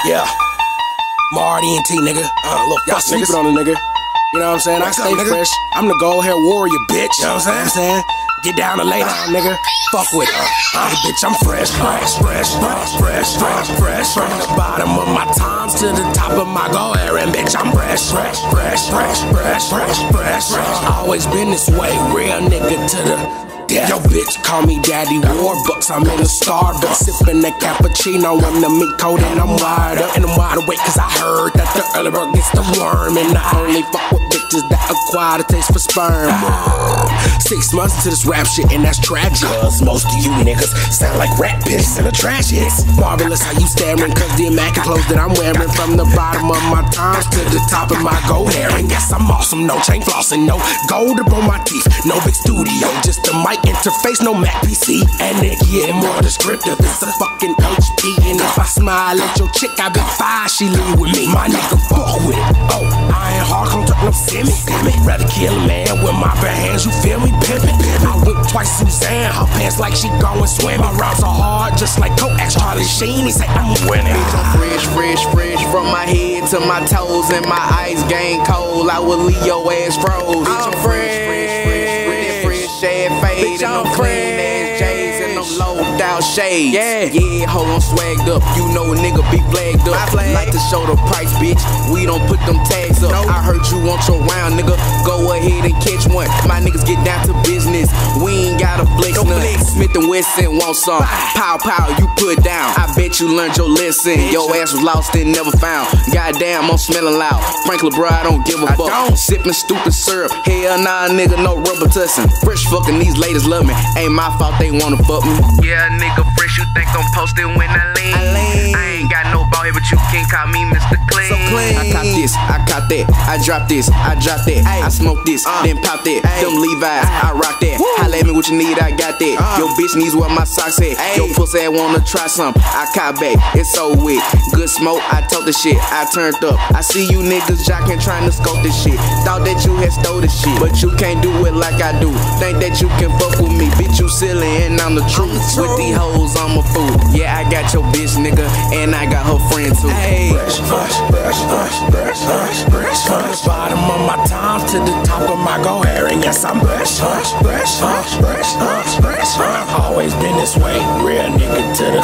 Yeah. Marty and T, nigga. Look, y'all sleeping on a nigga. You know what I'm saying? I stay fresh. I'm the gold hair warrior, bitch. You know what I'm saying? Get down and lay down, nigga. Fuck with it. Bitch, I'm fresh. From the bottom of my times to the top of my gold hair, and bitch, I'm fresh. Always been this way, real nigga to the death. Yo, bitch, call me Daddy Warbucks. I'm in a Starbucks, sipping that cappuccino in the meat coat, and I'm wide up and I'm wide awake, cause I heard that the early bird gets the worm, and I only fuck with bitches that acquire the taste for sperm. 6 months to this rap shit, and that's tragic, cause most of you niggas sound like rat piss in the trash hits. Marvelous how you staring, cause the immaculate clothes that I'm wearing, from the bottom of my times to the top of my gold hair. And yes, I'm awesome, no chain flossing, no gold up on my teeth, no big studio, just a mic interface, no Mac PC. And it get more descriptive, it's a fucking HP. And if I smile at your chick, I be fine, she leave with me. My nigga fuck with it. Oh, I ain't hard, don't talk no semi. Rather kill a man with my bare hands, you feel me? Pimpin'. I went twice Suzanne, her pants like she going swimming. My rounds are hard, just like Coax Charlie Sheen. He say I'm winning. Bitch, I'm fresh from my head to my toes, and my ice game cold. I will leave your ass froze. Bitch, I'm fresh, shade fade, and I'm clean ass J's and them low out shades. Yeah, ho, I'm swagged up. You know a nigga be flagged up. Like to show the price, bitch. We don't put them tags up. I heard you want your round, nigga. Go ahead and catch one. My niggas get down to business. We ain't got a flex none. Smith and Wesson want some. Pow, pow, you put down. I bet you learned your lesson. Your ass was lost and never found. Goddamn, I'm smelling loud. Frank LeBron, I don't give a fuck. Sipping stupid syrup. Hell nah, nigga, no rubber tussin'. Fresh fucking these ladies love me. Ain't my fault they wanna fuck me. Yeah, nigga fresh, you think I'm posted when I lean. I ain't got no ball here, but you can't call me Mr. Clean. So clean. I cop this, I cop that. I drop this, I drop that. I smoke this, then pop that. Them Levi's, I rock that. Holla at me what you need, I got that. Your bitch needs what my socks at. Your pussy wanna try some, I cop back. It's so weak. Good smoke, I told the shit. I turned up. I see you niggas jocking trying to scope this shit. Thought that you had stole this shit, but you can't do it like I do. Think that you can fuck with me, bitch, you silly and I'm the truth. With these hoes, I'm a fool. Yeah, I got your bitch, nigga, and I got her friend too. From the bottom of my times to the top of my gold hair, and yes, I'm fresh. Always been this way, real nigga to the